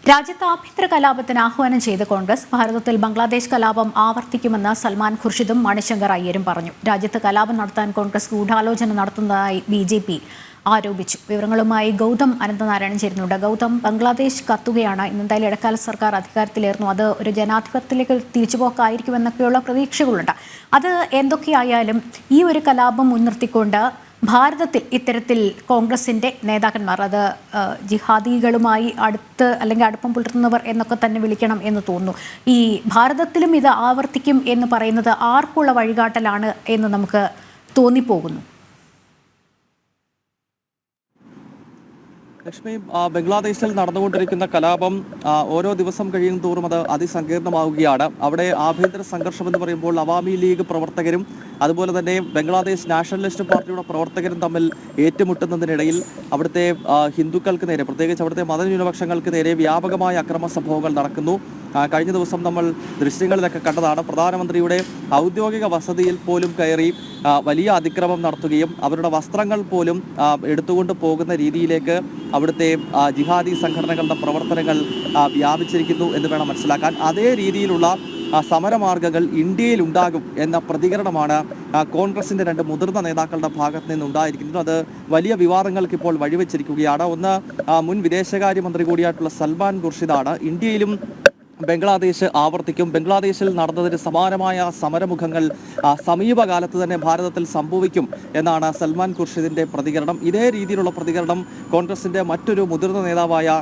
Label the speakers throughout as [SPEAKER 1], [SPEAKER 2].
[SPEAKER 1] രാജ്യത്ത് ആഭ്യന്തര കലാപത്തിന് ആഹ്വാനം ചെയ്ത കോൺഗ്രസ് ഭാരതത്തിൽ ബംഗ്ലാദേശ് കലാപം ആവർത്തിക്കുമെന്ന് സൽമാൻ ഖുർഷിദും മണിശങ്കർ അയ്യരും പറഞ്ഞു. രാജ്യത്ത് കലാപം നടത്താൻ കോൺഗ്രസ് ഗൂഢാലോചന നടത്തുന്നതായി BJP ആരോപിച്ചു. വിവരങ്ങളുമായി ഗൗതം അനന്തനാരായണൻ ചേരുന്നുണ്ട്. ഗൗതം, ബംഗ്ലാദേശ് കത്തുകയാണ്. ഇന്നെന്തായാലും ഇടക്കാല സർക്കാർ അധികാരത്തിലേർന്നു. അത് ഒരു ജനാധിപത്യത്തിലേക്ക് തിരിച്ചുപോക്കായിരിക്കുമെന്നൊക്കെയുള്ള പ്രതീക്ഷകളുണ്ട്. അത് എന്തൊക്കെയായാലും ഈ ഒരു കലാപം മുൻനിർത്തിക്കൊണ്ട് ഭാരതത്തിൽ ഇത്തരത്തിൽ കോൺഗ്രസിൻ്റെ നേതാക്കന്മാർ, അത് ജിഹാദികളുമായി അടുപ്പം പുലർത്തുന്നവർ എന്നൊക്കെ തന്നെ വിളിക്കണം എന്ന് തോന്നുന്നു, ഈ ഭാരതത്തിലും ഇത് ആവർത്തിക്കും എന്ന് പറയുന്നത് ആർക്കുള്ള വഴികാട്ടലാണ് എന്ന് നമുക്ക് തോന്നിപ്പോകുന്നു?
[SPEAKER 2] ലക്ഷ്മി, ബംഗ്ലാദേശിൽ നടന്നുകൊണ്ടിരിക്കുന്ന കലാപം ഓരോ ദിവസം കഴിയും തോറും അത് അതിസങ്കീർണമാവുകയാണ്. അവിടെ ആഭ്യന്തര സംഘർഷം എന്ന് പറയുമ്പോൾ അവാമി ലീഗ് പ്രവർത്തകരും അതുപോലെ തന്നെ ബംഗ്ലാദേശ് നാഷണലിസ്റ്റ് പാർട്ടിയുടെ പ്രവർത്തകരും തമ്മിൽ ഏറ്റുമുട്ടുന്നതിനിടയിൽ അവിടുത്തെ ഹിന്ദുക്കൾക്ക് നേരെ, പ്രത്യേകിച്ച് അവിടുത്തെ മതന്യൂനപക്ഷങ്ങൾക്ക് നേരെ വ്യാപകമായ അക്രമ സംഭവങ്ങൾ നടക്കുന്നു. കഴിഞ്ഞ ദിവസം നമ്മൾ ദൃശ്യങ്ങളിലൊക്കെ കണ്ടതാണ്. പ്രധാനമന്ത്രിയുടെ ഔദ്യോഗിക വസതിയിൽ പോലും കയറി വലിയ അതിക്രമം നടത്തുകയും അവരുടെ വസ്ത്രങ്ങൾ പോലും എടുത്തുകൊണ്ട് പോകുന്ന രീതിയിലേക്ക് അവിടുത്തെ ജിഹാദി സംഘടനകളുടെ പ്രവർത്തനങ്ങൾ വ്യാപിച്ചിരിക്കുന്നു എന്ന് വേണം മനസ്സിലാക്കാൻ. അതേ രീതിയിലുള്ള സമരമാർഗങ്ങൾ ഇന്ത്യയിൽ ഉണ്ടാകും എന്ന പ്രതികരണമാണ് കോൺഗ്രസിന്റെ രണ്ട് മുതിർന്ന നേതാക്കളുടെ ഭാഗത്ത് നിന്നുണ്ടായിരിക്കുന്നത്. അത് വലിയ വിവാദങ്ങൾക്ക് ഇപ്പോൾ വഴിവെച്ചിരിക്കുകയാണ്. ഒന്ന്, മുൻ വിദേശകാര്യമന്ത്രി കൂടിയായിട്ടുള്ള സൽമാൻ ഖുർഷിദാണ് ഇന്ത്യയിലും ബംഗ്ലാദേശ് ആവർത്തിക്കും, ബംഗ്ലാദേശിൽ നടന്നതിന് സമാനമായ സമരമുഖങ്ങൾ സമീപകാലത്ത് തന്നെ ഭാരതത്തിൽ സംഭവിക്കും എന്നാണ് സൽമാൻ ഖുർഷിദിന്റെ പ്രതികരണം. ഇതേ രീതിയിലുള്ള പ്രതികരണം കോൺഗ്രസിന്റെ മറ്റൊരു മുതിർന്ന നേതാവായ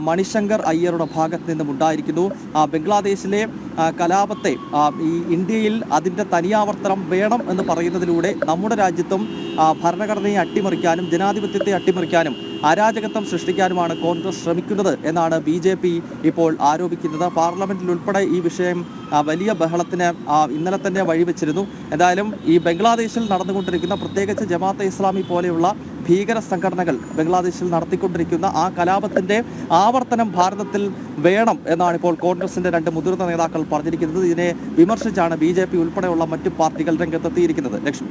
[SPEAKER 2] മണിശങ്കർ അയ്യരുടെ ഭാഗത്ത് നിന്നും ഉണ്ടായിരിക്കുന്നു. ബംഗ്ലാദേശിലെ കലാപത്തെ ഈ ഇന്ത്യയിൽ അതിൻ്റെ തനിയാവർത്തനം വേണം എന്ന് പറയുന്നതിലൂടെ നമ്മുടെ രാജ്യത്തും ഭരണഘടനയെ അട്ടിമറിക്കാനും ജനാധിപത്യത്തെ അട്ടിമറിക്കാനും അരാജകത്വം സൃഷ്ടിക്കാനുമാണ് കോൺഗ്രസ് ശ്രമിക്കുന്നത് എന്നാണ് BJP ഇപ്പോൾ ആരോപിക്കുന്നത്. പാർലമെന്റിൽ ഉൾപ്പെടെ ഈ വിഷയം വലിയ ബഹളത്തിന് ഇന്നലെ തന്നെ വഴിവെച്ചിരുന്നു. എന്തായാലും ഈ ബംഗ്ലാദേശിൽ നടന്നുകൊണ്ടിരിക്കുന്ന, പ്രത്യേകിച്ച് ജമാഅത്തെ ഇസ്ലാമി പോലെയുള്ള ഭീകര സംഘടനകൾ ബംഗ്ലാദേശിൽ നടത്തിക്കൊണ്ടിരിക്കുന്ന ആ കലാപത്തിന്റെ ആവർത്തനം ഭാരതത്തിൽ വേണം എന്നാണ് ഇപ്പോൾ കോൺഗ്രസിന്റെ രണ്ട് മുതിർന്ന നേതാക്കൾ പറഞ്ഞിരിക്കുന്നത്. ഇതിനെ വിമർശിച്ചാണ് BJP ഉൾപ്പെടെയുള്ള മറ്റു പാർട്ടികൾ രംഗത്തെത്തിയിരിക്കുന്നത്. ലക്ഷ്മി.